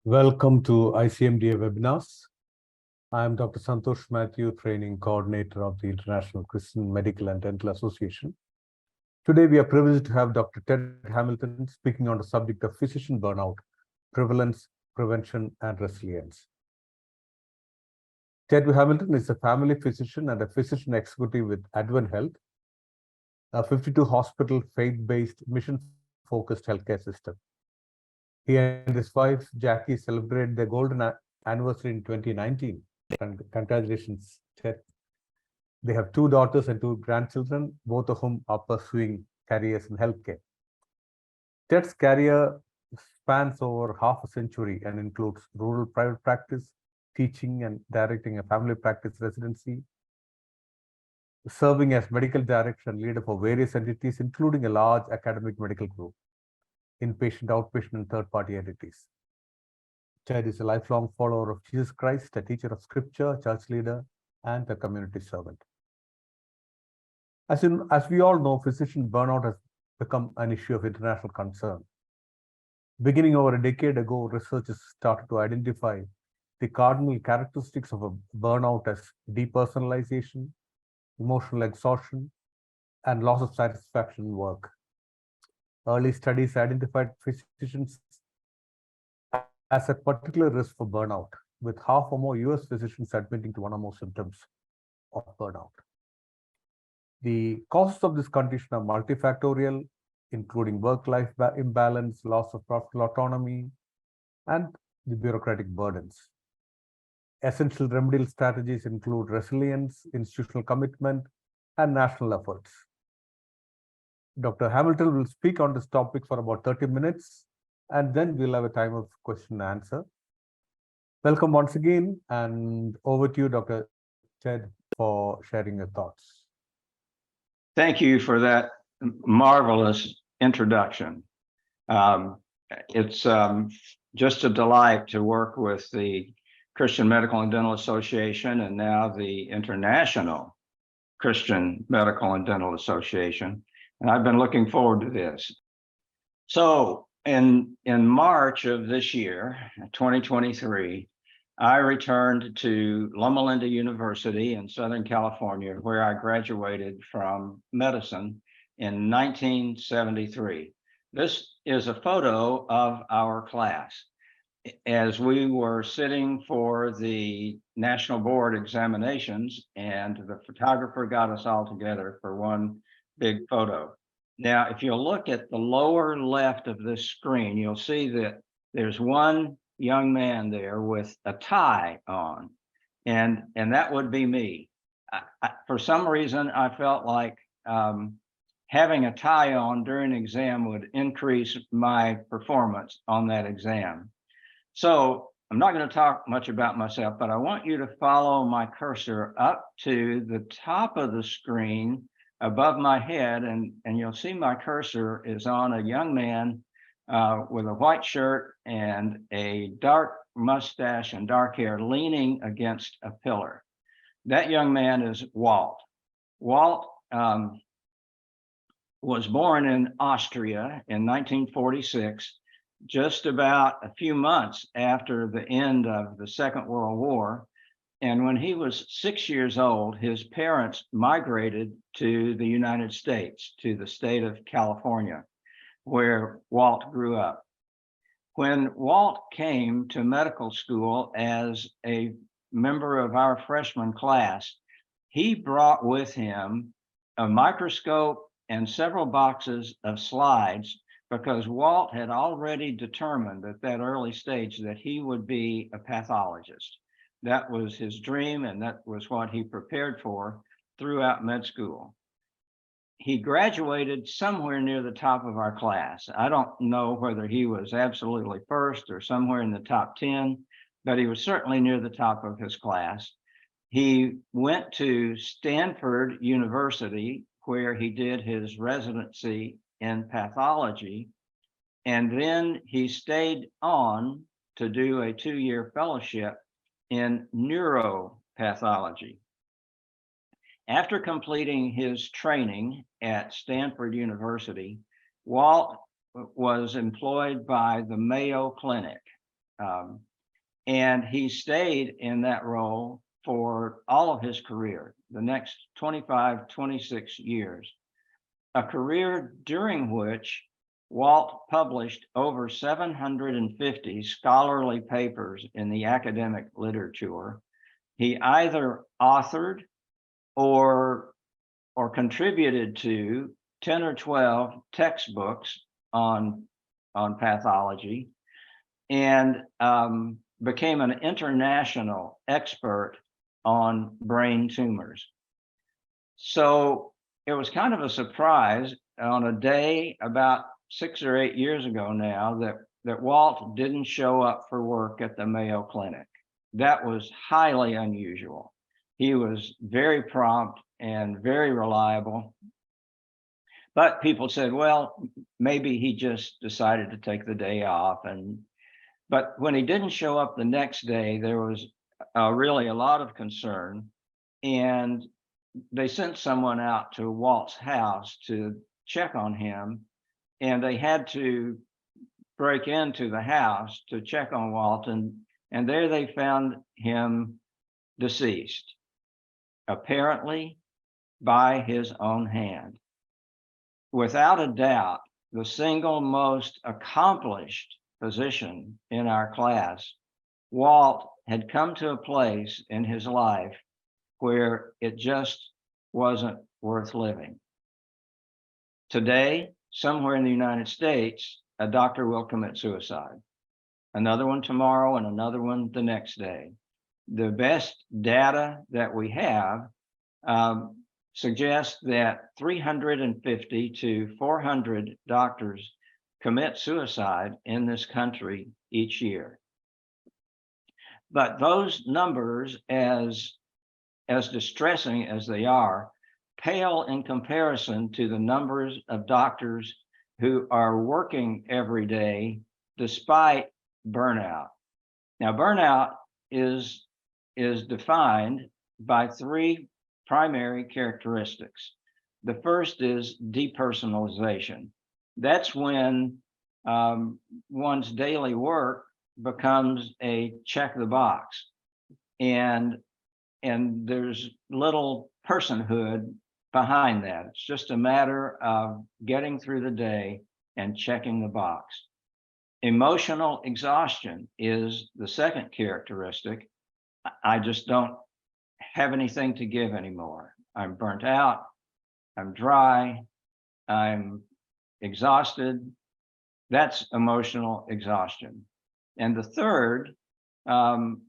Welcome to ICMDA webinars. I am Dr. Santosh Matthew, Training Coordinator of the International Christian Medical and Dental Association. Today, we are privileged to have Dr. Ted Hamilton speaking on the subject of physician burnout, prevalence, prevention, and resilience. Ted Hamilton is a family physician and a physician executive with Advent Health, a 52-hospital, faith-based, mission-focused healthcare system. He and his wife, Jackie, celebrated their golden anniversary in 2019. Congratulations, Ted. They have 2 daughters and 2 grandchildren, both of whom are pursuing careers in healthcare. Ted's career spans over half a century and includes rural private practice, teaching and directing a family practice residency, serving as medical director and leader for various entities, including a large academic medical group, inpatient, outpatient, and third-party entities. Ted is a lifelong follower of Jesus Christ, a teacher of scripture, church leader, and a community servant. As we all know, physician burnout has become an issue of international concern. Beginning over a decade ago, researchers started to identify the cardinal characteristics of a burnout as depersonalization, emotional exhaustion, and loss of satisfaction in work. Early studies identified physicians as at particular risk for burnout, with half or more US physicians admitting to one or more symptoms of burnout. The causes of this condition are multifactorial, including work-life imbalance, loss of professional autonomy, and the bureaucratic burdens. Essential remedial strategies include resilience, institutional commitment, and national efforts. Dr. Hamilton will speak on this topic for about 30 minutes, and then we'll have a time of question and answer. Welcome once again, and over to you, Dr. Ted, for sharing your thoughts. Thank you for that marvelous introduction. It's just a delight to work with the Christian Medical and Dental Association and now the International Christian Medical and Dental Association. And I've been looking forward to this. So in March of this year, 2023, I returned to Loma Linda University in Southern California, where I graduated from medicine in 1973. This is a photo of our class as we were sitting for the national board examinations, and the photographer got us all together for one big photo. Now, if you look at the lower left of this screen, you'll see that there's one young man there with a tie on, and that would be me. For some reason, I felt like having a tie on during an exam would increase my performance on that exam. So I'm not going to talk much about myself, but I want you to follow my cursor up to the top of the screen above my head, and you'll see my cursor is on a young man with a white shirt and a dark mustache and dark hair leaning against a pillar. That young man is Walt. Walt was born in Austria in 1946, just about a few months after the end of the Second World War. And when he was 6 years old, his parents migrated to the United States, to the state of California, where Walt grew up. When Walt came to medical school as a member of our freshman class, he brought with him a microscope and several boxes of slides, because Walt had already determined at that early stage that he would be a pathologist. That was his dream, and that was what he prepared for throughout med school. He graduated somewhere near the top of our class. I don't know whether he was absolutely first or somewhere in the top 10, but he was certainly near the top of his class. He went to Stanford University, where he did his residency in pathology, and then he stayed on to do a 2-year fellowship in neuropathology. After completing his training at Stanford University, Walt was employed by the Mayo Clinic, And he stayed in that role for all of his career, the next 25, 26 years, a career during which Walt published over 750 scholarly papers in the academic literature. He either authored or contributed to 10 or 12 textbooks on pathology, and became an international expert on brain tumors. So it was kind of a surprise on a day about 6 or 8 years ago now that Walt didn't show up for work at the Mayo Clinic. That was highly unusual. He was very prompt and very reliable. But people said, well, maybe he just decided to take the day off. But when he didn't show up the next day, there was really a lot of concern. And they sent someone out to Walt's house to check on him. And they had to break into the house to check on Walt. And there they found him deceased, apparently by his own hand. Without a doubt, the single most accomplished physician in our class, Walt had come to a place in his life where it just wasn't worth living. Today, somewhere in the United States, a doctor will commit suicide. Another one tomorrow and another one the next day. The best data that we have suggests that 350 to 400 doctors commit suicide in this country each year. But those numbers, as distressing as they are, pale in comparison to the numbers of doctors who are working every day despite burnout. Now, burnout is defined by 3 primary characteristics. The first is depersonalization. That's when one's daily work becomes a check the box, and there's little personhood behind that. It's just a matter of getting through the day and checking the box. Emotional exhaustion is the second characteristic. I just don't have anything to give anymore. I'm burnt out, I'm dry, I'm exhausted. That's emotional exhaustion. And the third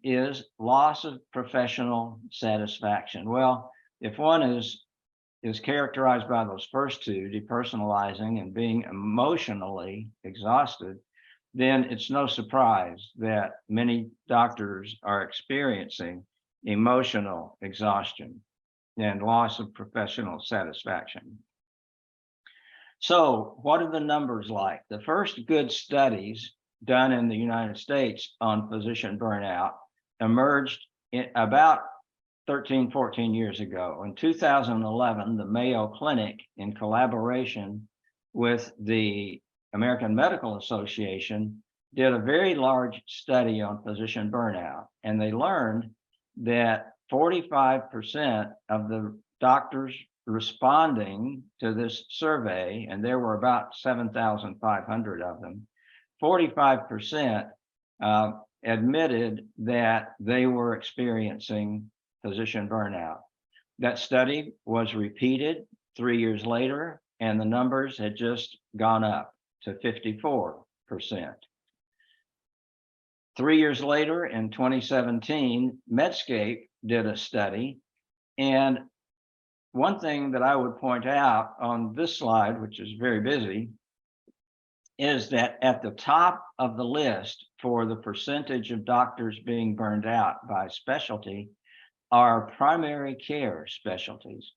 is loss of professional satisfaction. Well, if one is characterized by those first two, depersonalizing and being emotionally exhausted, then it's no surprise that many doctors are experiencing emotional exhaustion and loss of professional satisfaction. So what are the numbers like? The first good studies done in the United States on physician burnout emerged in about 13, 14 years ago. In 2011, the Mayo Clinic, in collaboration with the American Medical Association, did a very large study on physician burnout, and they learned that 45% of the doctors responding to this survey, and there were about 7,500 of them, 45% admitted that they were experiencing physician burnout. That study was repeated 3 years later, and the numbers had just gone up to 54%. 3 years later, in 2017, Medscape did a study. And one thing that I would point out on this slide, which is very busy, is that at the top of the list for the percentage of doctors being burned out by specialty are primary care specialties: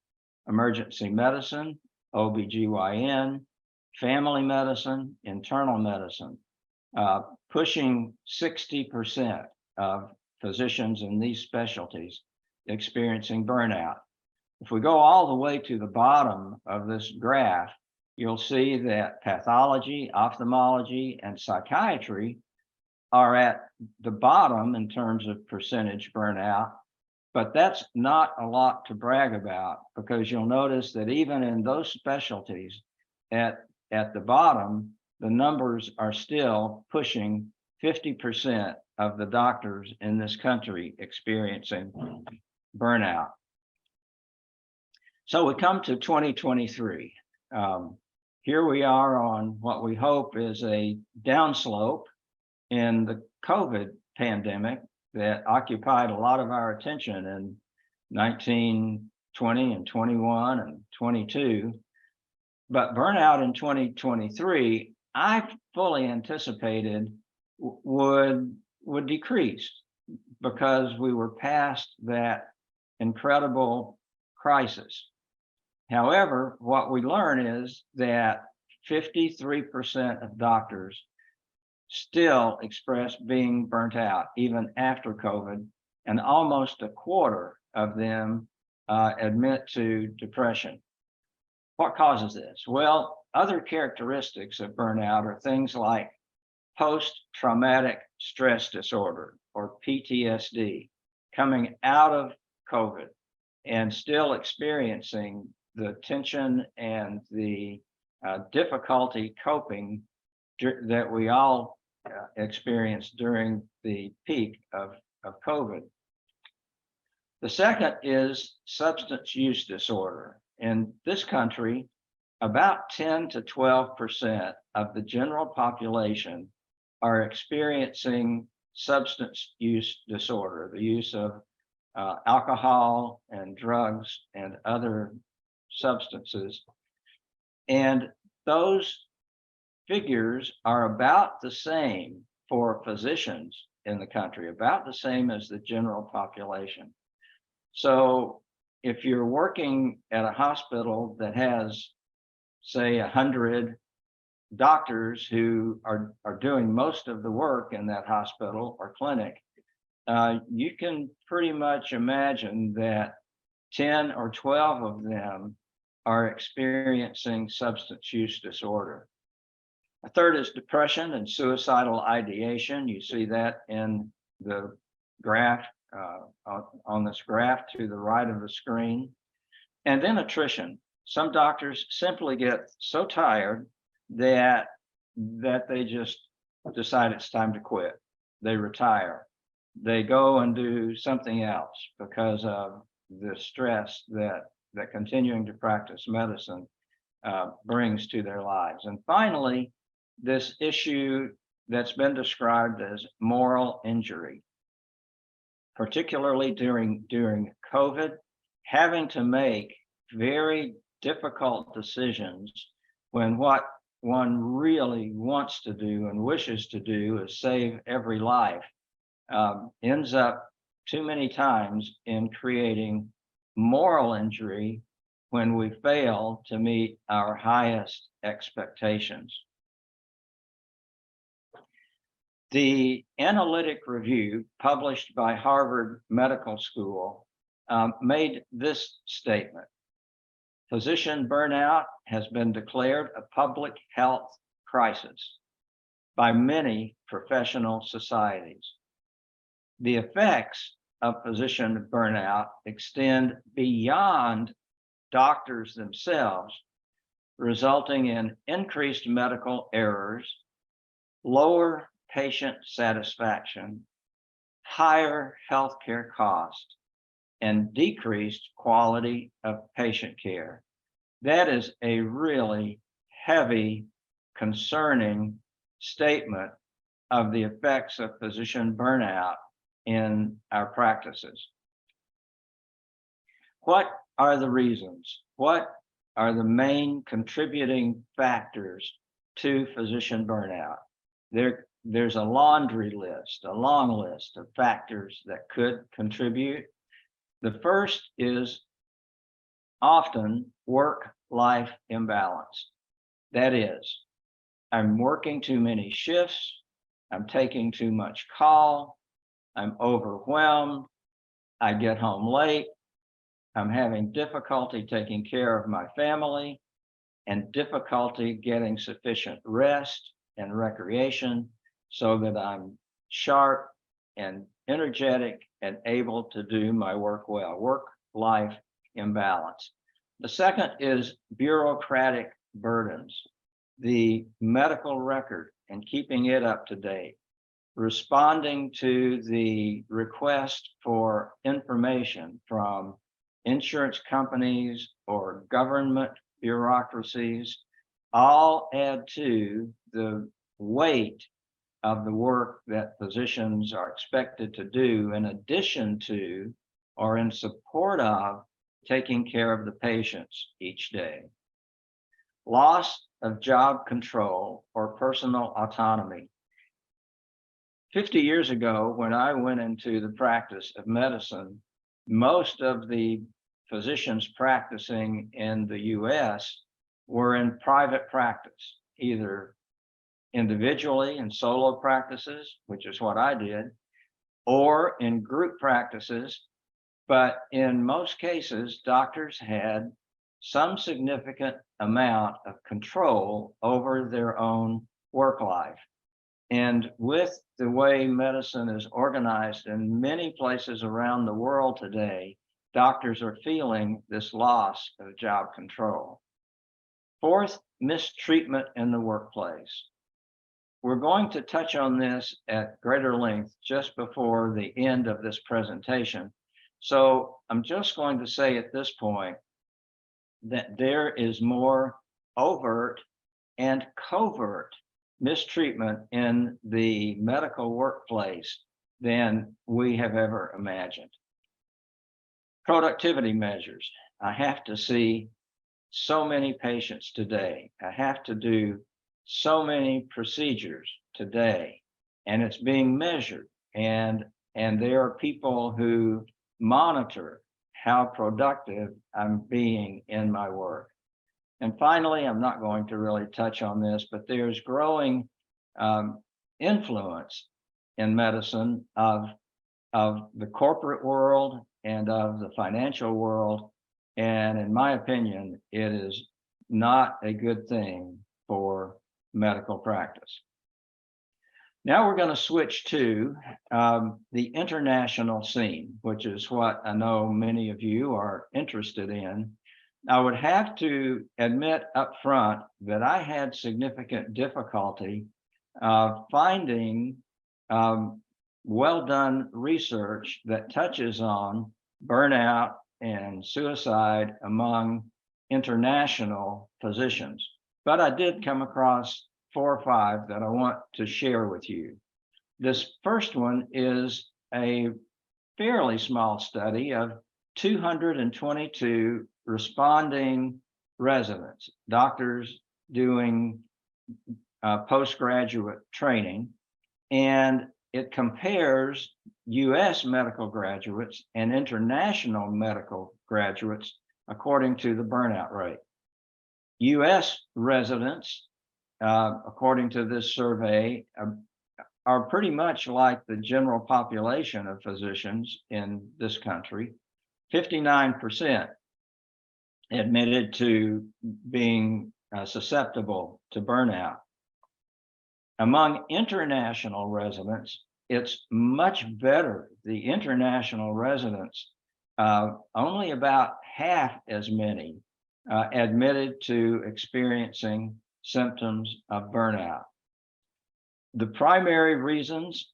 emergency medicine, OBGYN, family medicine, internal medicine. Pushing 60% of physicians in these specialties experiencing burnout. If we go all the way to the bottom of this graph, you'll see that pathology, ophthalmology, and psychiatry are at the bottom in terms of percentage burnout, but that's not a lot to brag about, because you'll notice that even in those specialties at the bottom, the numbers are still pushing 50% of the doctors in this country experiencing burnout. So we come to 2023. Here we are on what we hope is a downslope in the COVID pandemic that occupied a lot of our attention in 19, 20, and 21 and 22. But burnout in 2023, I fully anticipated would decrease, because we were past that incredible crisis. However, what we learn is that 53% of doctors still express being burnt out even after COVID, and almost a quarter of them admit to depression. What causes this? Well, other characteristics of burnout are things like post-traumatic stress disorder, or PTSD, coming out of COVID and still experiencing the tension and the difficulty coping that we all experienced during the peak of COVID. The second is substance use disorder. In this country, about 10 to 12% of the general population are experiencing substance use disorder, the use of alcohol and drugs and other substances. And those figures are about the same for physicians in the country, about the same as the general population. So if you're working at a hospital that has, say, 100 doctors who are doing most of the work in that hospital or clinic, you can pretty much imagine that 10 or 12 of them are experiencing substance use disorder. A third is depression and suicidal ideation. You see that in the graph, on this graph to the right of the screen. And then attrition. Some doctors simply get so tired that they just decide it's time to quit. They retire. They go and do something else because of the stress that continuing to practice medicine brings to their lives. And finally, this issue that's been described as moral injury, particularly during COVID, having to make very difficult decisions when what one really wants to do and wishes to do is save every life, ends up too many times in creating moral injury when we fail to meet our highest expectations. The analytic review published by Harvard Medical School made this statement: physician burnout has been declared a public health crisis by many professional societies. The effects of physician burnout extend beyond doctors themselves, resulting in increased medical errors, lower patient satisfaction, higher healthcare costs, and decreased quality of patient care. That is a really heavy, concerning statement of the effects of physician burnout in our practices. What are the reasons? What are the main contributing factors to physician burnout? There's a laundry list, a long list of factors that could contribute. The first is often work-life imbalance. That is, I'm working too many shifts, I'm taking too much call, I'm overwhelmed, I get home late, I'm having difficulty taking care of my family, and difficulty getting sufficient rest and recreation so that I'm sharp and energetic and able to do my work well, work-life imbalance. The second is bureaucratic burdens, the medical record and keeping it up to date, responding to the request for information from insurance companies or government bureaucracies, all add to the weight of the work that physicians are expected to do in addition to or in support of taking care of the patients each day. Loss of job control or personal autonomy. 50 years ago, when I went into the practice of medicine, most of the physicians practicing in the US were in private practice, either individually in solo practices, which is what I did, or in group practices. But in most cases, doctors had some significant amount of control over their own work life. And with the way medicine is organized in many places around the world today, doctors are feeling this loss of job control. Fourth, mistreatment in the workplace. We're going to touch on this at greater length just before the end of this presentation. So I'm just going to say at this point that there is more overt and covert mistreatment in the medical workplace than we have ever imagined. Productivity measures. I have to see so many patients today. I have to do so many procedures today, and it's being measured. And there are people who monitor how productive I'm being in my work. And finally, I'm not going to really touch on this, but there's growing influence in medicine of the corporate world and of the financial world. And in my opinion, it is not a good thing for medical practice. Now we're going to switch to the international scene, which is what I know many of you are interested in. I would have to admit up front that I had significant difficulty finding well done research that touches on burnout and suicide among international physicians. But I did come across 4 or 5 that I want to share with you. This first one is a fairly small study of 222 responding residents, doctors doing postgraduate training, and it compares US medical graduates and international medical graduates according to the burnout rate. US residents, according to this survey, are pretty much like the general population of physicians in this country. 59% admitted to being susceptible to burnout. Among international residents, it's much better. The international residents, only about half as many admitted to experiencing symptoms of burnout. The primary reasons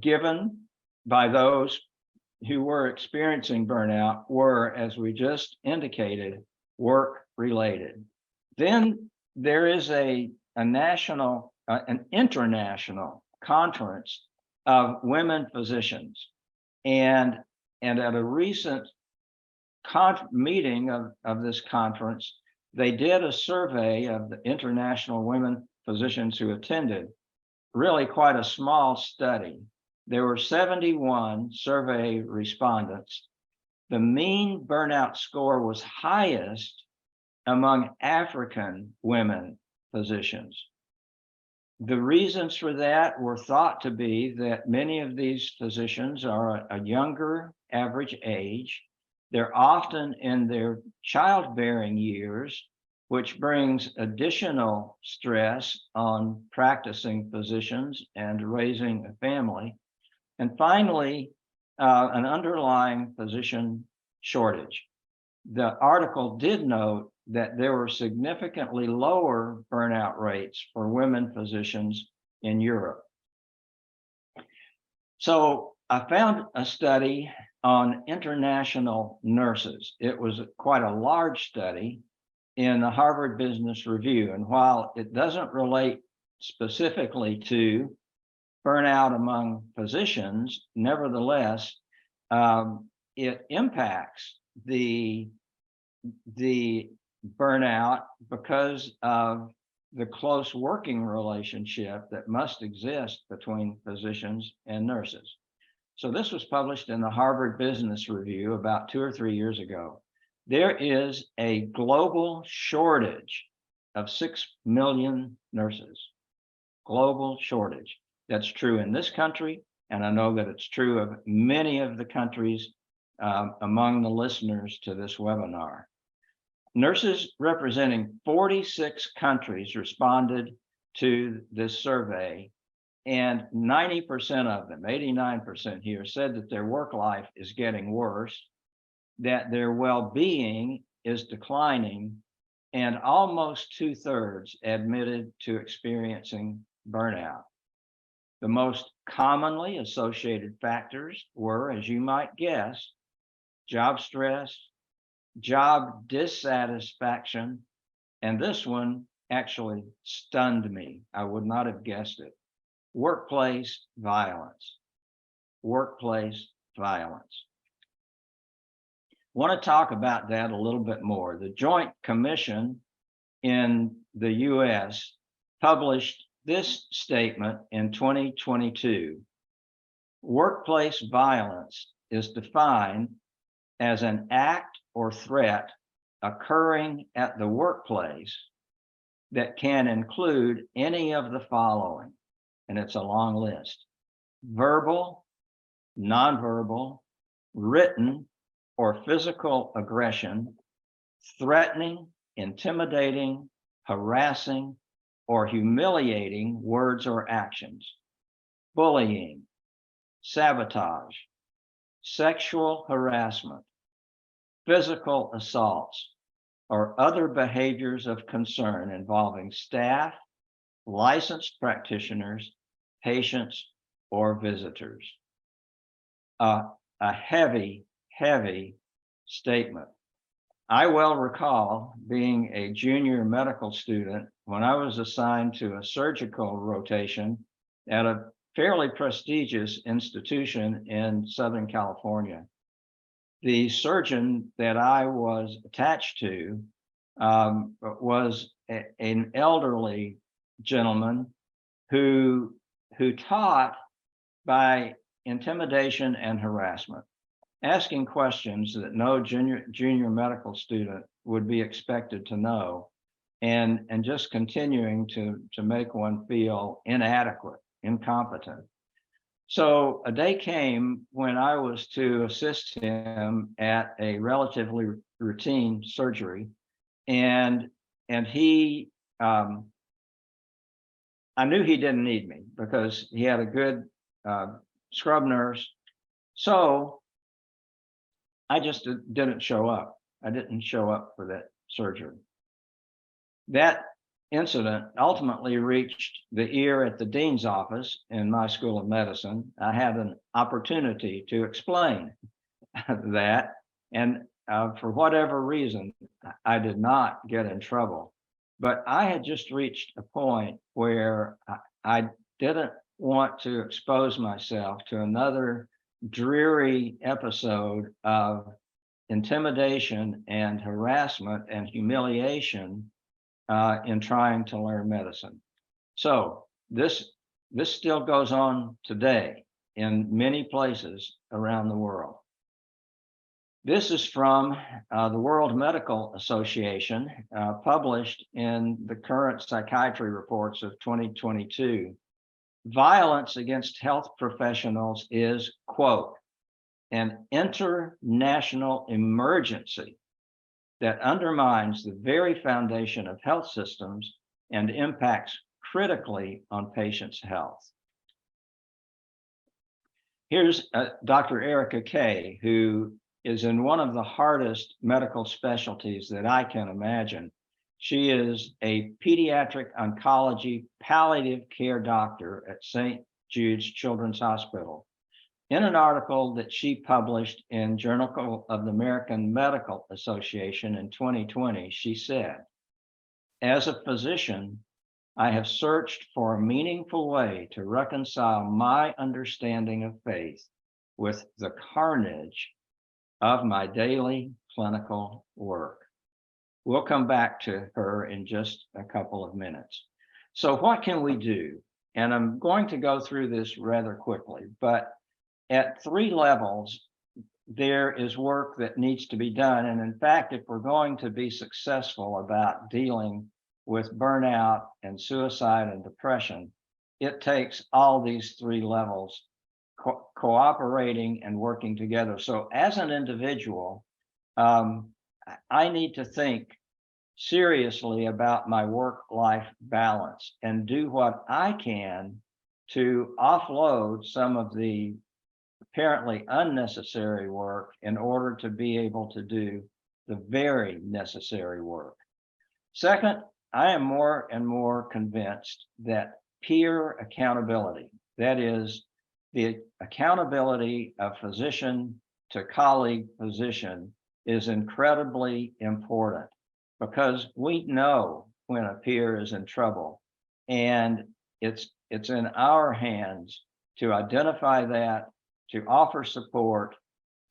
given by those who were experiencing burnout were, as we just indicated, work-related. Then there is an international conference of women physicians, and at a recent meeting of this conference, they did a survey of the international women physicians who attended. Really quite a small study. There were 71 survey respondents. The mean burnout score was highest among African women physicians. The reasons for that were thought to be that many of these physicians are a younger average age. They're often in their childbearing years, which brings additional stress on practicing physicians and raising a family. And finally, an underlying physician shortage. The article did note that there were significantly lower burnout rates for women physicians in Europe. So I found a study on international nurses. It was quite a large study in the Harvard Business Review. And while it doesn't relate specifically to burnout among physicians, nevertheless, it impacts the burnout because of the close working relationship that must exist between physicians and nurses. So this was published in the Harvard Business Review about 2 or 3 years ago. There is a global shortage of 6 million nurses. Global shortage. That's true in this country, and I know that it's true of many of the countries among the listeners to this webinar. Nurses representing 46 countries responded to this survey, and 90% of them, 89% here, said that their work life is getting worse, that their well-being is declining, and almost 2/3 admitted to experiencing burnout. The most commonly associated factors were, as you might guess, job stress, job dissatisfaction, and this one actually stunned me. I would not have guessed it. Workplace violence. Workplace violence. I want to talk about that a little bit more. The Joint Commission in the US published this statement in 2022. Workplace violence is defined as an act or threat occurring at the workplace that can include any of the following, and it's a long list: verbal, nonverbal, written, or physical aggression, threatening, intimidating, harassing, or humiliating words or actions, bullying, sabotage, sexual harassment, physical assaults, or other behaviors of concern involving staff, licensed practitioners, patients, or visitors. A heavy, heavy statement. I well recall being a junior medical student when I was assigned to a surgical rotation at a fairly prestigious institution in Southern California. The surgeon that I was attached to was an elderly gentleman who taught by intimidation and harassment, asking questions that no junior medical student would be expected to know, and just continuing to make one feel inadequate, incompetent. So a day came when I was to assist him at a relatively routine surgery, and he, I knew he didn't need me because he had a good scrub nurse. So I just didn't show up. I didn't show up for that surgery. That incident ultimately reached the ear at the dean's office in my school of medicine. I had an opportunity to explain that, and for whatever reason, I did not get in trouble. But I had just reached a point where I didn't want to expose myself to another dreary episode of intimidation and harassment and humiliation in trying to learn medicine. So this still goes on today in many places around the world. This is from the World Medical Association, published in the current psychiatry reports of 2022. Violence against health professionals is, quote, an international emergency that undermines the very foundation of health systems and impacts critically on patients' health. Here's Dr. Erica Kay, who is in one of the hardest medical specialties that I can imagine. She is a pediatric oncology palliative care doctor at St. Jude's Children's Hospital. In an article that she published in Journal of the American Medical Association in 2020, she said, "As a physician, I have searched for a meaningful way to reconcile my understanding of faith with the carnage of my daily clinical work." We'll come back to her in just a couple of minutes. So what can we do? And I'm going to go through this rather quickly, but at 3 levels, there is work that needs to be done. And in fact, if we're going to be successful about dealing with burnout and suicide and depression, it takes all these 3 levels cooperating and working together. So as an individual, I need to think seriously about my work-life balance and do what I can to offload some of the apparently unnecessary work in order to be able to do the very necessary work. Second, I am more and more convinced that peer accountability, that is, the accountability of physician to colleague physician, is incredibly important, because we know when a peer is in trouble, and it's in our hands to identify that, to offer support,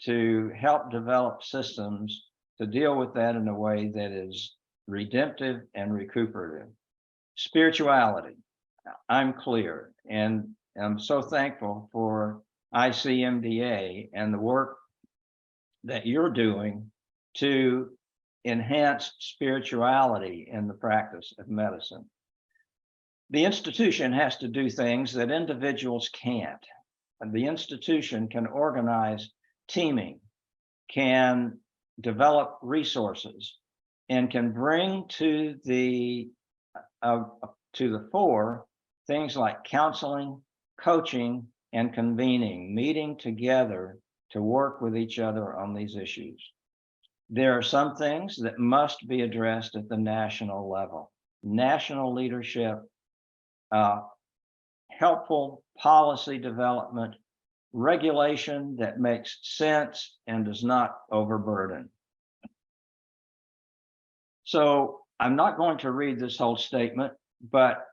to help develop systems to deal with that in a way that is redemptive and recuperative. Spirituality, I'm clear, and I'm so thankful for ICMDA and the work that you're doing to enhance spirituality in the practice of medicine. The institution has to do things that individuals can't. And the institution can organize teaming, can develop resources, and can bring to the fore things like counseling, coaching, and convening, meeting together to work with each other on these issues. There are some things that must be addressed at the national level. National leadership, helpful policy development, regulation that makes sense and does not overburden. So I'm not going to read this whole statement, but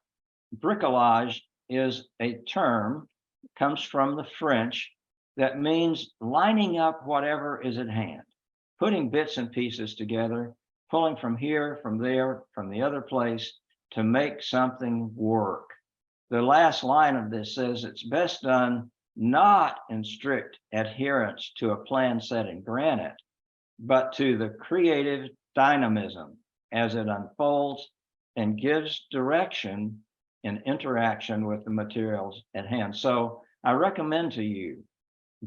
bricolage is a term, comes from the French, that means lining up whatever is at hand, putting bits and pieces together, pulling from here, from there, from the other place to make something work. The last line of this says it's best done not in strict adherence to a plan set in granite, but to the creative dynamism as it unfolds and gives direction in interaction with the materials at hand. So I recommend to you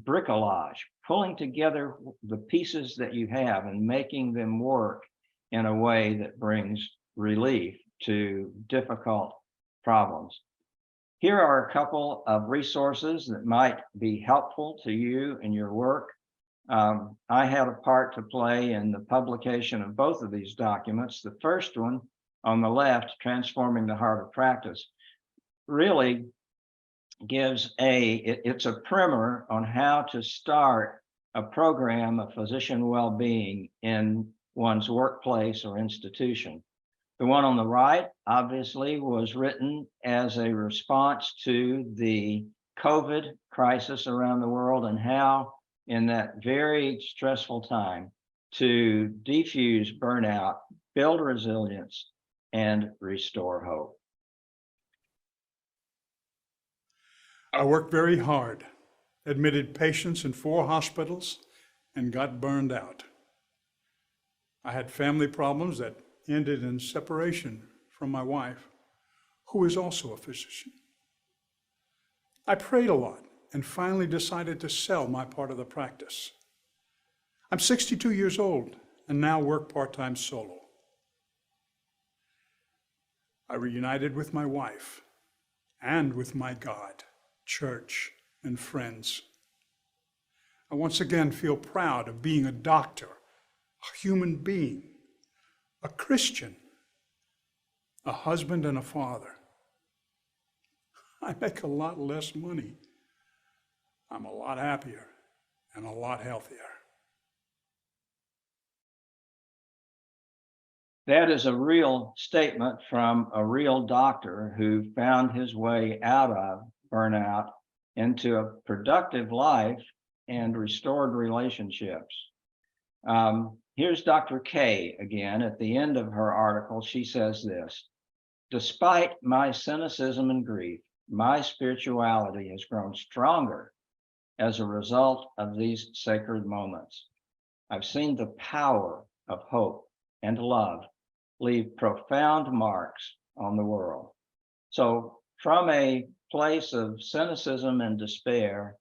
bricolage, pulling together the pieces that you have and making them work in a way that brings relief to difficult problems. Here are a couple of resources that might be helpful to you in your work. I had a part to play in the publication of both of these documents. The first one on the left, Transforming the Heart of Practice, really gives it's a primer on how to start a program of physician well-being in one's workplace or institution. The one on the right, obviously, was written as a response to the COVID crisis around the world and how, in that very stressful time, to defuse burnout, build resilience, and restore hope. I worked very hard, admitted patients in 4 hospitals, and got burned out. I had family problems that ended in separation from my wife, who is also a physician. I prayed a lot and finally decided to sell my part of the practice. I'm 62 years old and now work part-time solo. I reunited with my wife and with my God, church, and friends. I once again feel proud of being a doctor, a human being, a Christian, a husband and a father. I make a lot less money. I'm a lot happier and a lot healthier. That is a real statement from a real doctor who found his way out of burnout into a productive life and restored relationships. Here's Dr. K again. At the end of her article, she says this: despite my cynicism and grief, my spirituality has grown stronger as a result of these sacred moments. I've seen the power of hope and love leave profound marks on the world. So from a place of cynicism and despair,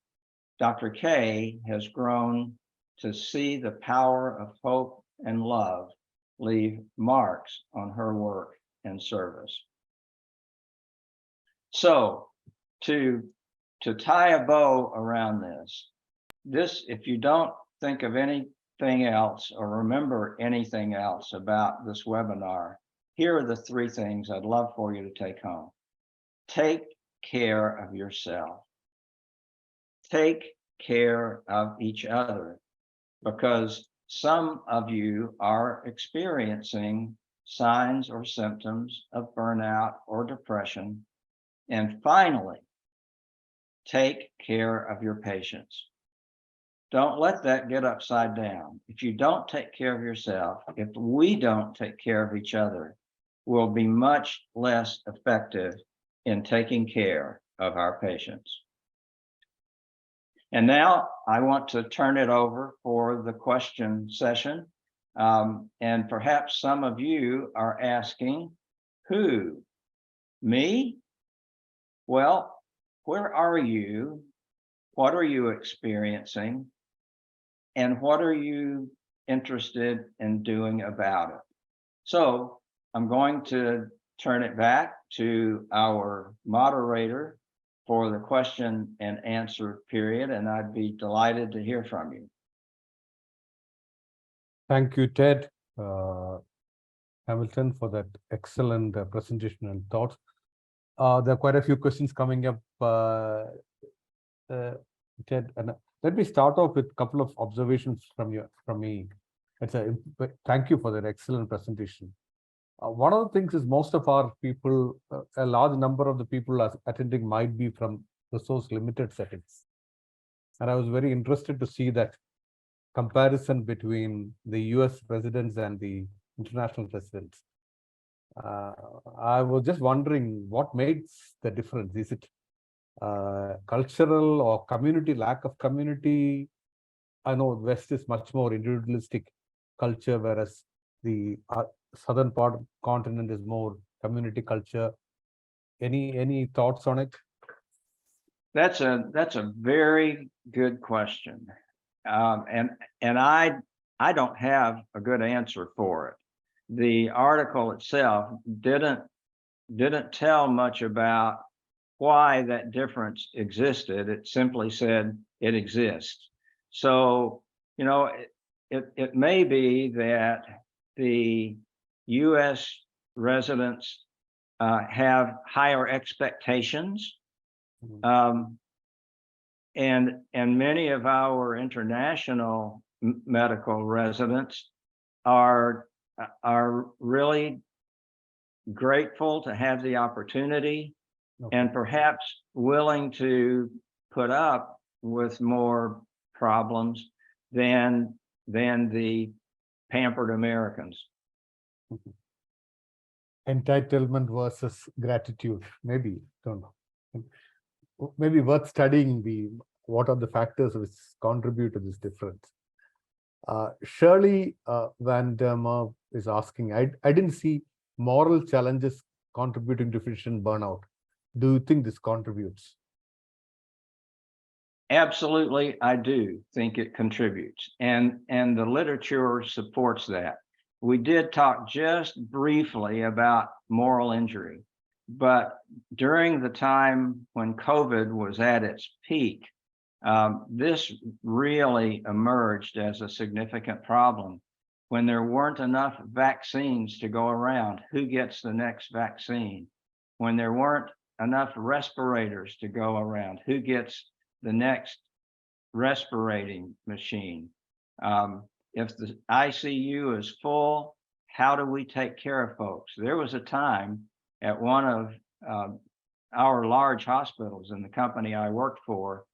Dr. K has grown to see the power of hope and love leave marks on her work and service. So to tie a bow around this, if you don't think of anything else or remember anything else about this webinar, here are the three things I'd love for you to take home. Take care of yourself. Take care of each other, because some of you are experiencing signs or symptoms of burnout or depression. And finally, take care of your patients. Don't let that get upside down. If you don't take care of yourself, if we don't take care of each other, we'll be much less effective in taking care of our patients. And now I want to turn it over for the question session. And perhaps some of you are asking, who? Me? Well, where are you? What are you experiencing? And what are you interested in doing about it? So I'm going to turn it back to our moderator for the question and answer period, and I'd be delighted to hear from you. Thank you, Ted Hamilton, for that excellent presentation and thoughts. There are quite a few questions coming up, Ted, and let me start off with a couple of observations from me. Thank you for that excellent presentation. One of the things is most of our people, a large number of the people attending might be from resource-limited settings. And I was very interested to see that comparison between the US residents and the international residents. I was just wondering what makes the difference. Is it cultural or community, lack of community? I know West is much more individualistic culture, whereas the southern part of the continent is more community culture. Any thoughts on it? That's a very good question, and I don't have a good answer for it. The article itself didn't tell much about why that difference existed. It simply said it exists. So, you know, it may be that the US residents have higher expectations, and many of our international medical residents are really grateful to have the opportunity, and perhaps willing to put up with more problems than the pampered Americans. Entitlement versus gratitude, maybe, don't know. Maybe worth studying what are the factors which contribute to this difference. Shirley Van Dermer is asking, I didn't see moral challenges contributing to depression burnout. Do you think this contributes? Absolutely, I do think it contributes, and the literature supports that. We did talk just briefly about moral injury, but during the time when COVID was at its peak, this really emerged as a significant problem. When there weren't enough vaccines to go around, who gets the next vaccine? When there weren't enough respirators to go around, who gets the next respirating machine? If the ICU is full, how do we take care of folks? There was a time at one of our large hospitals, in the company I worked for,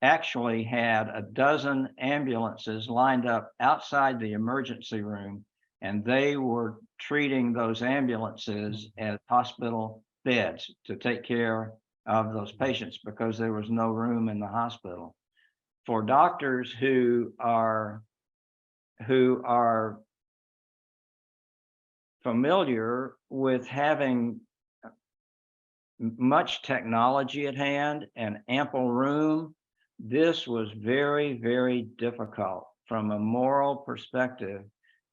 actually had a dozen ambulances lined up outside the emergency room, and they were treating those ambulances as hospital beds to take care of those patients because there was no room in the hospital. For doctors who are familiar with having much technology at hand and ample room, this was very, very difficult from a moral perspective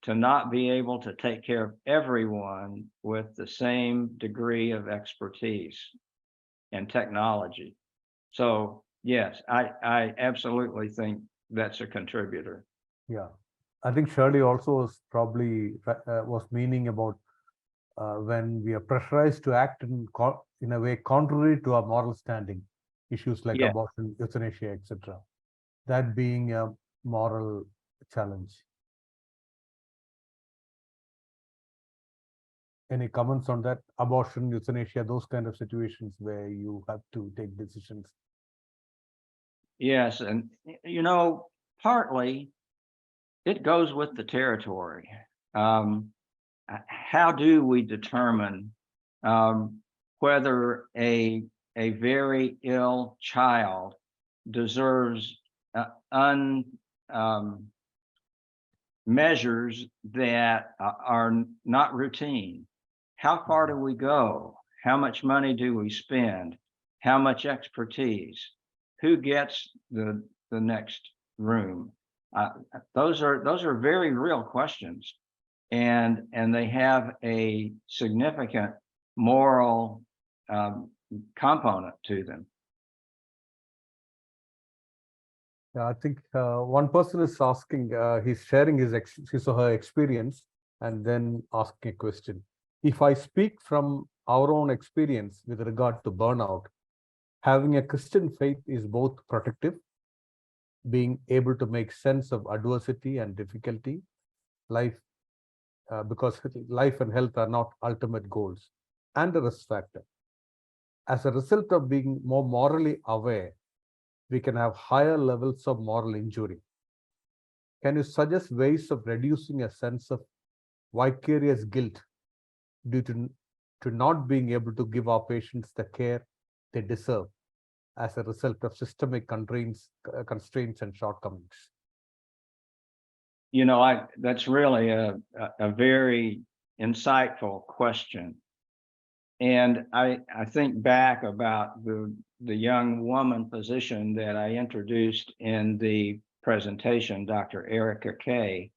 to not be able to take care of everyone with the same degree of expertise and technology. So yes, I absolutely think that's a contributor. Yeah, I think Shirley also was probably was meaning about when we are pressurized to act in a way contrary to our moral standing, issues like Yeah. abortion, euthanasia, etc. That being a moral challenge. Any comments on that? Abortion, euthanasia, those kind of situations where you have to take decisions. Yes, and partly it goes with the territory. How do we determine whether a very ill child deserves measures that are not routine? How far do we go? How much money do we spend? How much expertise? Who gets the next room? Those are very real questions, and they have a significant moral component to them. I think one person is asking, he's sharing his or her experience and then asking a question. If I speak from our own experience with regard to burnout, having a Christian faith is both protective, being able to make sense of adversity and difficulty, because life and health are not ultimate goals, and a risk factor. As a result of being more morally aware, we can have higher levels of moral injury. Can you suggest ways of reducing a sense of vicarious guilt due to not being able to give our patients the care they deserve as a result of systemic constraints and shortcomings? That's really a very insightful question. And I think back about the young woman physician that I introduced in the presentation, Dr. Erica Kay.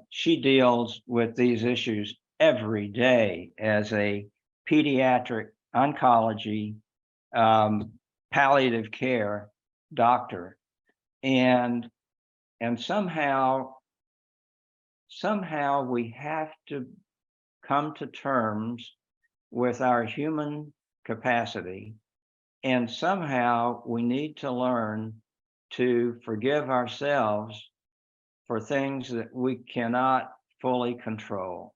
She deals with these issues every day as a pediatric oncology palliative care doctor, and somehow we have to come to terms with our human capacity, and somehow we need to learn to forgive ourselves for things that we cannot fully control.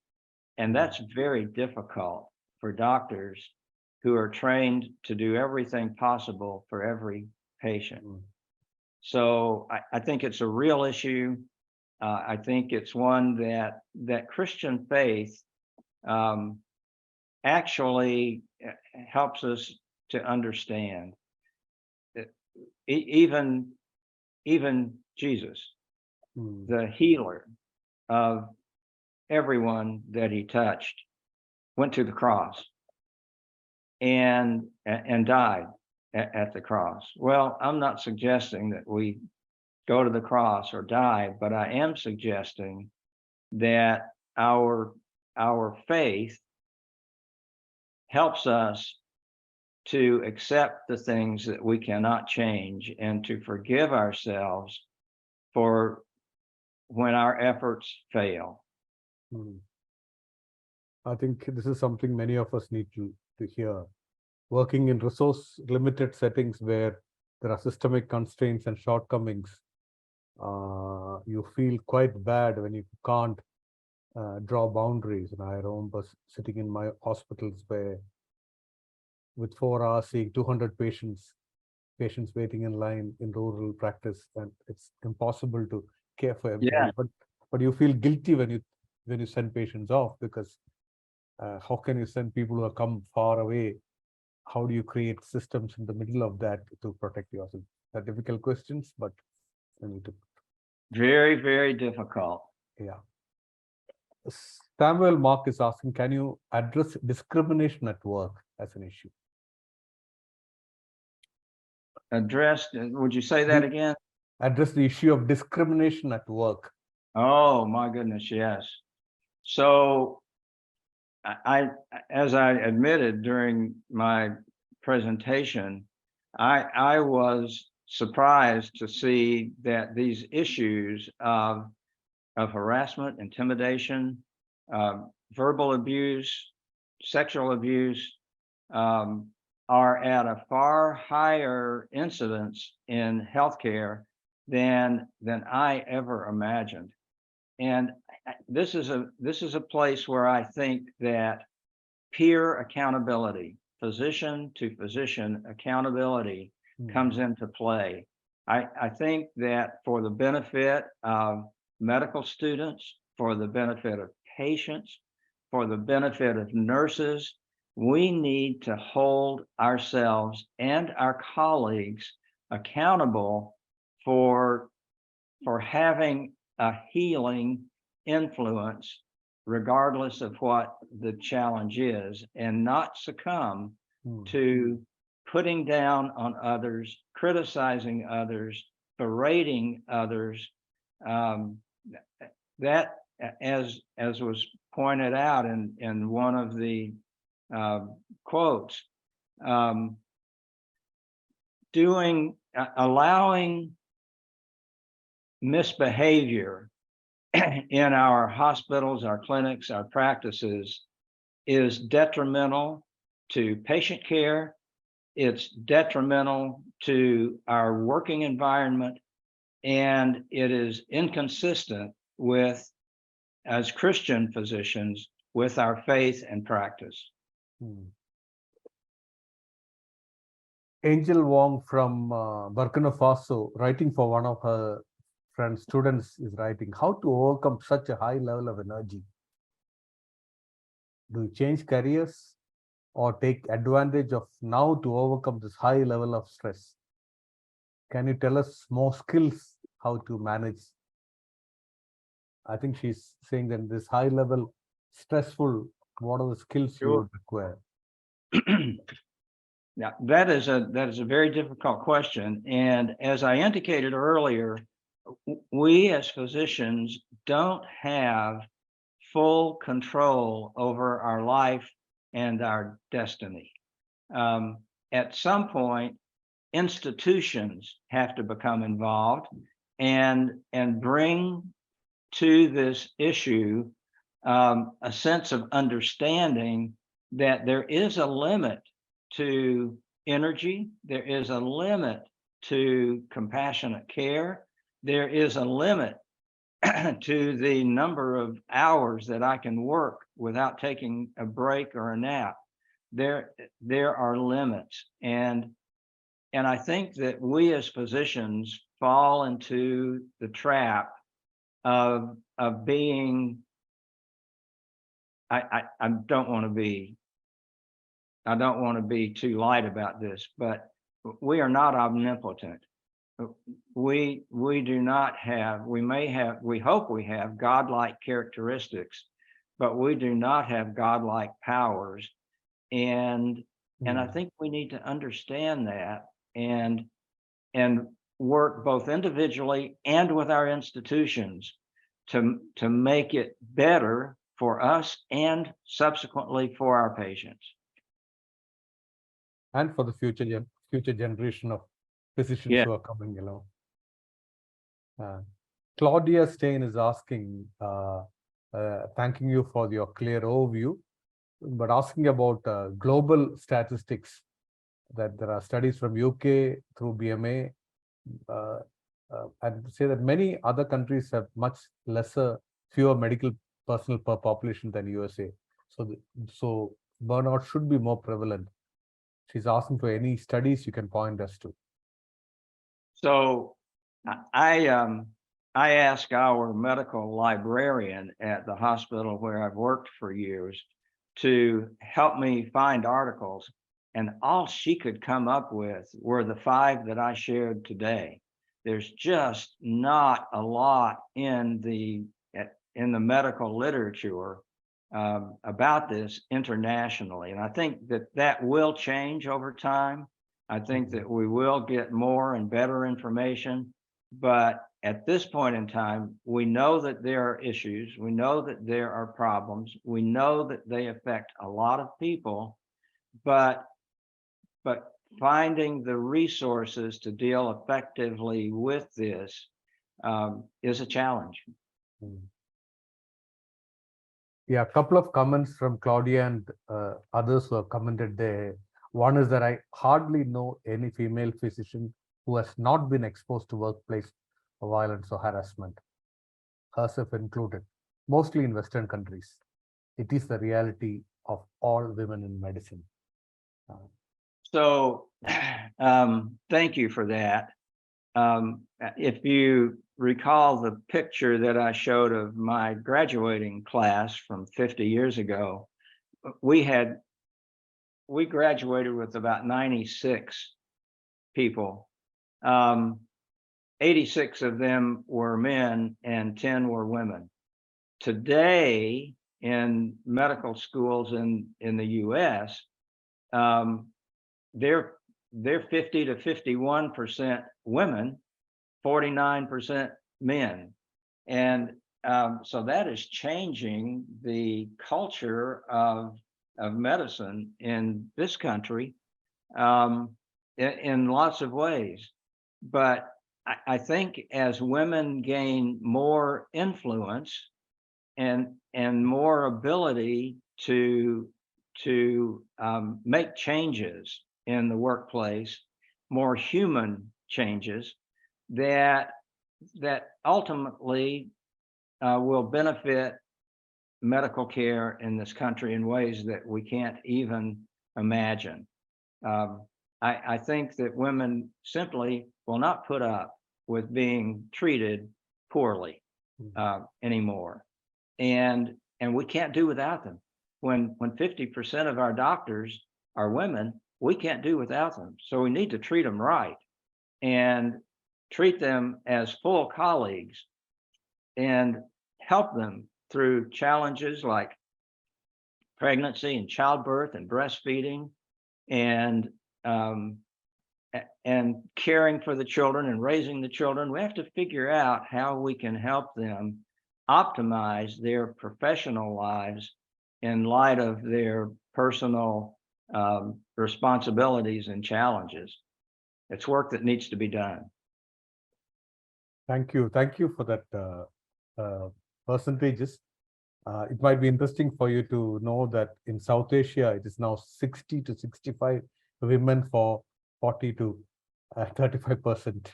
And that's very difficult for doctors who are trained to do everything possible for every patient. So I think it's a real issue. I think it's one that Christian faith actually helps us to understand. Even Jesus, the healer of everyone that he touched, went to the cross and died at the cross. Well, I'm not suggesting that we go to the cross or die, but I am suggesting that our faith helps us to accept the things that we cannot change and to forgive ourselves for when our efforts fail. I think this is something many of us need to hear. Working in resource limited settings where there are systemic constraints and shortcomings, you feel quite bad when you can't draw boundaries. And I remember sitting in my hospitals where with 4 hours seeing 200 patients waiting in line in rural practice, and it's impossible to care for everybody. But you feel guilty when you send patients off, because how can you send people who have come far away? How do you create systems in the middle of that to protect yourself? They're difficult questions, but I need to. Very, very difficult. Yeah. Samuel Mark is asking, can you address discrimination at work as an issue? Would you say that again? Address the issue of discrimination at work. Oh my goodness, yes. So as I admitted during my presentation, I was surprised to see that these issues of harassment, intimidation, verbal abuse, sexual abuse, are at a far higher incidence in healthcare than I ever imagined. And this is a place where I think that peer accountability, physician to physician accountability comes into play. I think that for the benefit of medical students, for the benefit of patients, for the benefit of nurses, we need to hold ourselves and our colleagues accountable for having a healing influence, regardless of what the challenge is, and not succumb to putting down on others, criticizing others, berating others. That, as was pointed out in one of the quotes, allowing misbehavior in our hospitals, our clinics, our practices is detrimental to patient care. It's detrimental to our working environment, and it is inconsistent with, as Christian physicians, with our faith and practice. Angel Wong from Burkina Faso, writing for one of her friends, students, is writing, how to overcome such a high level of energy? Do you change careers or take advantage of now to overcome this high level of stress? Can you tell us more skills how to manage? I think she's saying that this high level stressful, what are the skills you would require? Yeah, that is a very difficult question. And as I indicated earlier, we as physicians don't have full control over our life and our destiny. At some point, institutions have to become involved and bring to this issue a sense of understanding that there is a limit to energy, there is a limit to compassionate care, there is a limit to the number of hours that I can work without taking a break or a nap. There are limits, and I think that we as physicians fall into the trap of being. I don't want to be too light about this, but we are not omnipotent. We do not have, we hope we have godlike characteristics, but we do not have godlike powers. And And I think we need to understand that and work both individually and with our institutions to make it better for us and subsequently for our patients. And for the future generation of physicians Yeah. who are coming along. Claudia Stein is asking, thanking you for your clear overview, but asking about global statistics, that there are studies from UK through BMA, and say that many other countries have much fewer medical personnel per population than USA. So burnout should be more prevalent. She's asking for any studies you can point us to. So I asked our medical librarian at the hospital where I've worked for years to help me find articles, and all she could come up with were the 5 that I shared today. There's just not a lot in the medical literature about this internationally, and I think that will change over time. I think that we will get more and better information, but at this point in time, we know that there are issues. We know that there are problems. We know that they affect a lot of people, but finding the resources to deal effectively with this is a challenge. Yeah, a couple of comments from Claudia and others who have commented there. One is that I hardly know any female physician who has not been exposed to workplace violence or harassment, herself included, mostly in Western countries. It is the reality of all women in medicine. So thank you for that. If you recall the picture that I showed of my graduating class from 50 years ago, we graduated with about 96 people. 86 of them were men and 10 were women. Today, in medical schools in the US, they're 50 to 51% women, 49% men. And so that is changing the culture of medicine in this country in lots of ways. But I think as women gain more influence and more ability to make changes in the workplace, more human changes, that ultimately will benefit medical care in this country in ways that we can't even imagine. I think that women simply will not put up with being treated poorly anymore, and we can't do without them. When 50% of our doctors are women, we can't do without them. So we need to treat them right and treat them as full colleagues and help them through challenges like pregnancy and childbirth and breastfeeding and caring for the children and raising the children. We have to figure out how we can help them optimize their professional lives in light of their personal responsibilities and challenges. It's work that needs to be done. Thank you for that percentages. It might be interesting for you to know that in South Asia, it is now 60 to 65 women for 40 to 35%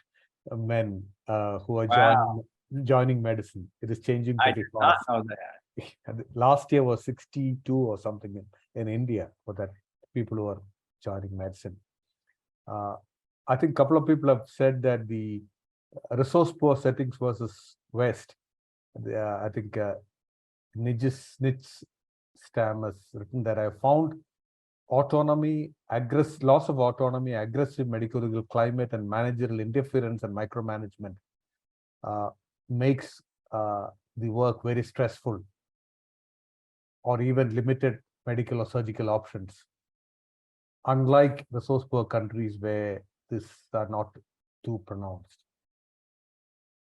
men who are joining medicine. It is changing pretty fast. I did not know that. Last year was 62 or something in India for that people who are joining medicine. I think a couple of people have said that the resource poor settings versus West. I think Nijs Stam has written that I found autonomy, loss of autonomy, aggressive medical climate, and managerial interference and micromanagement makes the work very stressful, or even limited medical or surgical options. unlike resource poor countries where this are not too pronounced.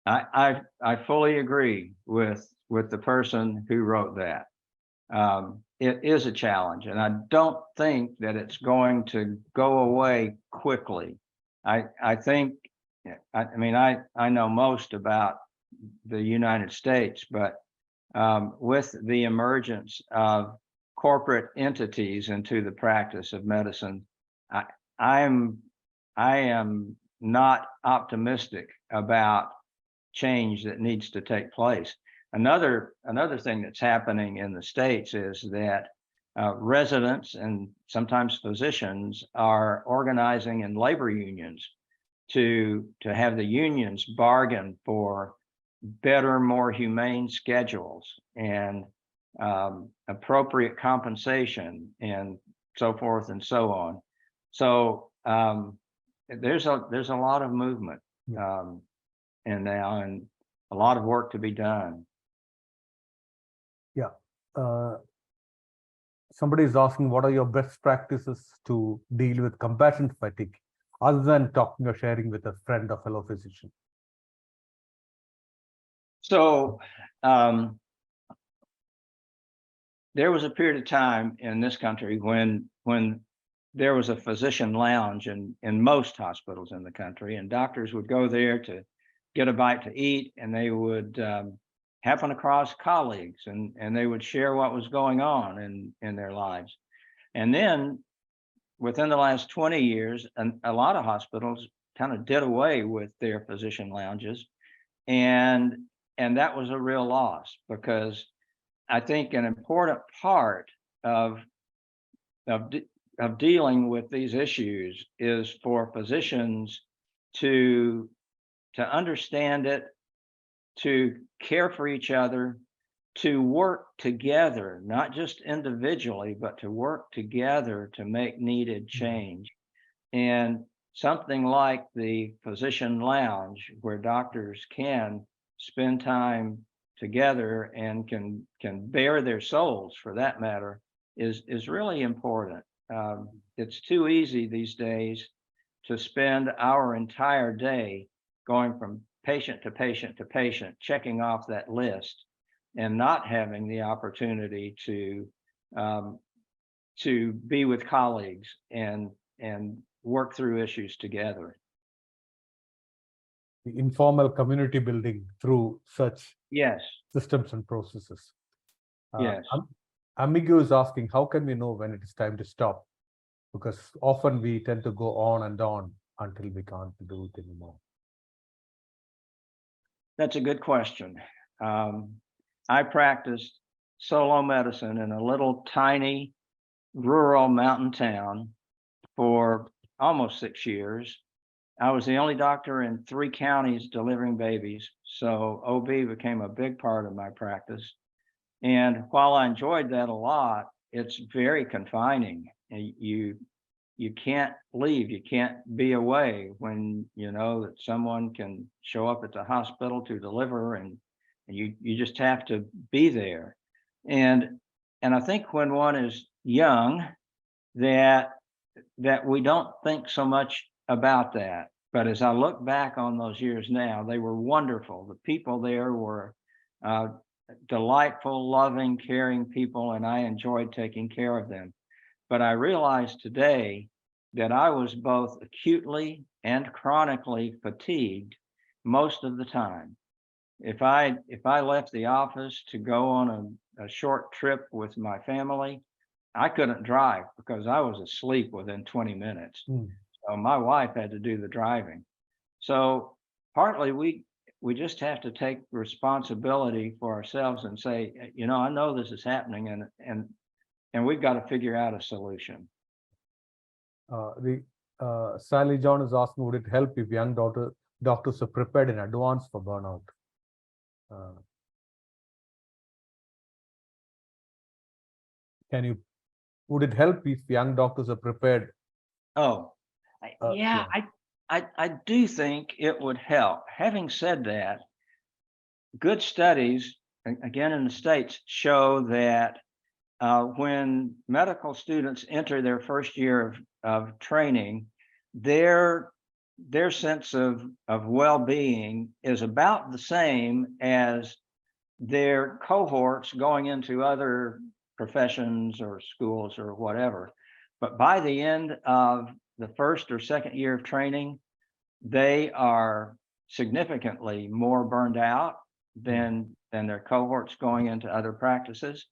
I fully agree with the person who wrote that. It is a challenge, and I don't think that it's going to go away quickly. I think, I mean, I know most about the United States, but with the emergence of corporate entities into the practice of medicine, I am not optimistic about change that needs to take place. Another thing that's happening in the States is that residents and sometimes physicians are organizing in labor unions to have the unions bargain for better, more humane schedules and appropriate compensation and so forth and so on. So there's a lot of movement and now, and a lot of work to be done. Yeah. Somebody is asking, what are your best practices to deal with compassion fatigue, other than talking or sharing with a friend or fellow physician? So there was a period of time in this country when there was a physician lounge in most hospitals in the country, and doctors would go there to get a bite to eat, and they would happen across colleagues, and they would share what was going on in their lives. And then within the last 20 years, a lot of hospitals kind of did away with their physician lounges, and that was a real loss, because I think an important part of dealing with these issues is for physicians to understand it, to care for each other, to work together, not just individually, but to work together to make needed change. And something like the physician lounge, where doctors can spend time together and can bare their souls, for that matter, is really important. It's too easy these days to spend our entire day going from patient to patient to patient, checking off that list, and not having the opportunity to be with colleagues and work through issues together. The informal community building through such Yes. systems and processes. Yes. Amigo is asking, how can we know when it is time to stop? Because often we tend to go on and on until we can't do it anymore. That's a good question. I practiced solo medicine in a little tiny rural mountain town for almost 6 years. I was the only doctor in 3 counties delivering babies, so OB became a big part of my practice. And while I enjoyed that a lot, it's very confining. You can't leave, you can't be away when you know that someone can show up at the hospital to deliver, and you just have to be there. And I think when one is young, that we don't think so much about that. But as I look back on those years now, they were wonderful. The people there were delightful, loving, caring people, and I enjoyed taking care of them. But I realize today that I was both acutely and chronically fatigued most of the time. If I left the office to go on a short trip with my family, I couldn't drive because I was asleep within 20 minutes. So my wife had to do the driving. So partly we just have to take responsibility for ourselves and say, you know, I know this is happening, and we've got to figure out a solution. Sally John is asking, would it help if young doctors are prepared in advance for burnout? Would it help if young doctors are prepared? Yeah. I do think it would help. Having said that, good studies, again in the States, show that when medical students enter their first year of training, their sense of well-being is about the same as their cohorts going into other professions or schools or whatever. But by the end of the first or second year of training, they are significantly more burned out than their cohorts going into other practices.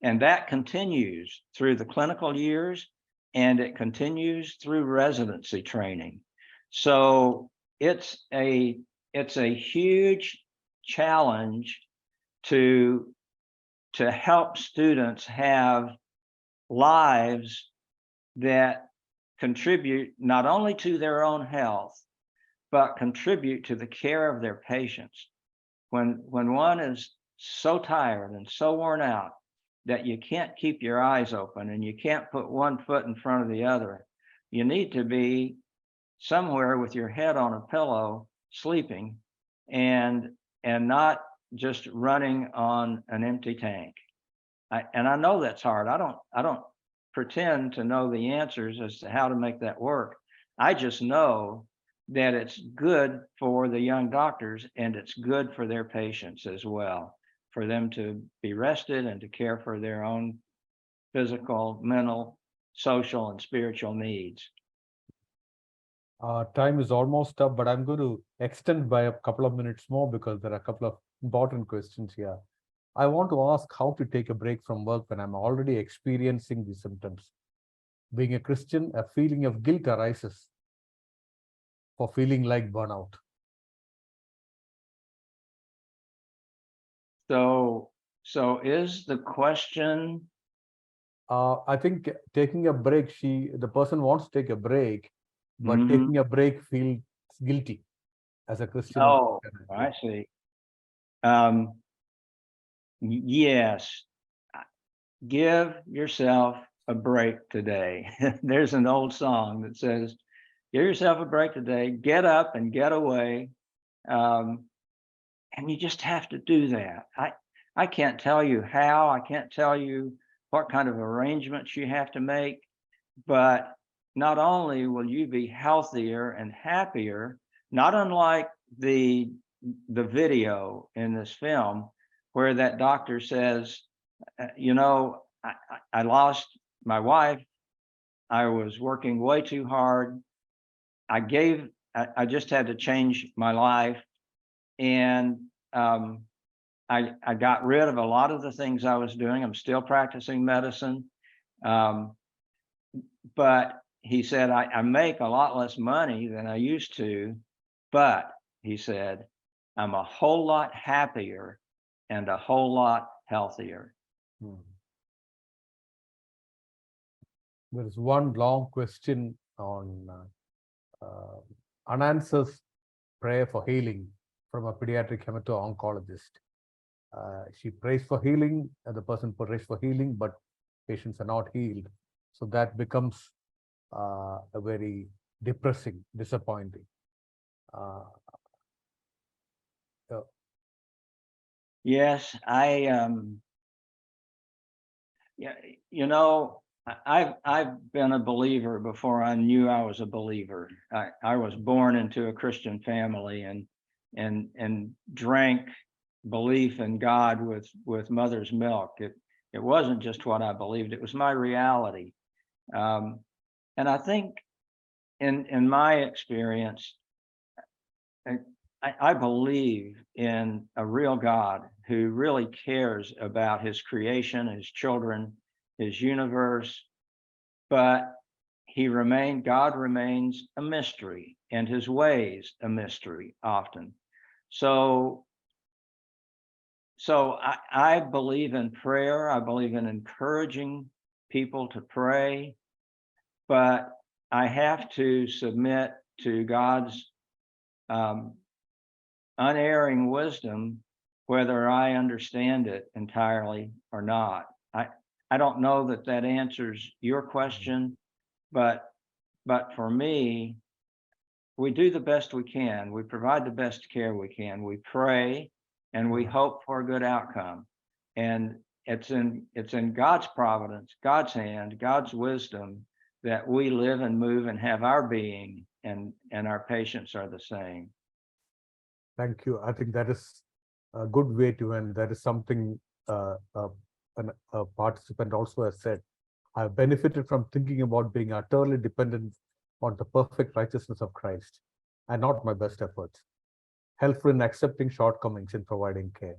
And that continues through the clinical years, and it continues through residency training. So it's a huge challenge to help students have lives that contribute not only to their own health, but contribute to the care of their patients. When one is so tired and so worn out that you can't keep your eyes open and you can't put one foot in front of the other, you need to be somewhere with your head on a pillow, sleeping, and not just running on an empty tank. And I know that's hard. I don't pretend to know the answers as to how to make that work. I just know that it's good for the young doctors and it's good for their patients as well, for them to be rested and to care for their own physical, mental, social, and spiritual needs. Time is almost up, but I'm going to extend by a couple of minutes more because there are a couple of important questions here. I want to ask how to take a break from work when I'm already experiencing these symptoms. Being a Christian, a feeling of guilt arises for feeling like burnout. So is the question? I think taking a break, the person wants to take a break, but Mhm. taking a break feels guilty as a Christian. Oh, I see. Yes, give yourself a break today. There's an old song that says, give yourself a break today, get up and get away. And you just have to do that. I can't tell you how, I can't tell you what kind of arrangements you have to make, but not only will you be healthier and happier, not unlike the video in this film where that doctor says, you know, I lost my wife. I was working way too hard. I just had to change my life. And I got rid of a lot of the things I was doing. I'm still practicing medicine. But he said, I make a lot less money than I used to, but he said, I'm a whole lot happier and a whole lot healthier. There is one long question on unanswered prayer for healing from a pediatric hemato-oncologist. She prays for healing, and the person prays for healing, but patients are not healed. So that becomes a very depressing, disappointing. Yes, yeah, you know, I've been a believer before I knew I was a believer. I was born into a Christian family and drank belief in God with mother's milk. It wasn't just what I believed, it was my reality. And I think in my experience, I believe in a real God who really cares about his creation, his children, his universe, but God remains a mystery and his ways a mystery often. So I believe in prayer. I believe in encouraging people to pray, but I have to submit to God's unerring wisdom, whether I understand it entirely or not. I don't know that answers your question, but for me, we do the best we can. We provide the best care we can. We pray and we hope for a good outcome. And it's in God's providence, God's hand, God's wisdom that we live and move and have our being, and our patients are the same. Thank you. I think that is a good way to end. That is something a participant also has said. I've benefited from thinking about being utterly dependent on the perfect righteousness of Christ and not my best efforts. Helpful in accepting shortcomings in providing care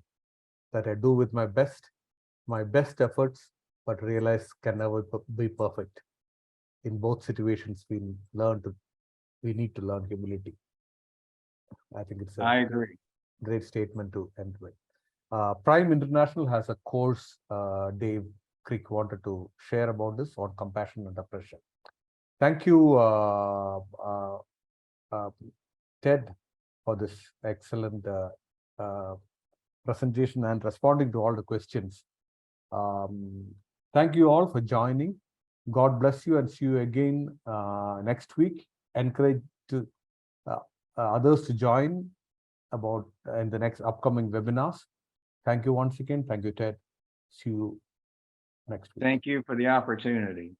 that I do with my best efforts, but realize can never be perfect. In both situations, we need to learn humility. I think it's I agree. great statement to end with. Prime International has a course Dave Crick wanted to share about this on compassion under pressure. Thank you, Ted, for this excellent presentation and responding to all the questions. Thank you all for joining. God bless you, and see you again next week. Encourage others to join in the next upcoming webinars. Thank you once again. Thank you, Ted. See you next week. Thank you for the opportunity.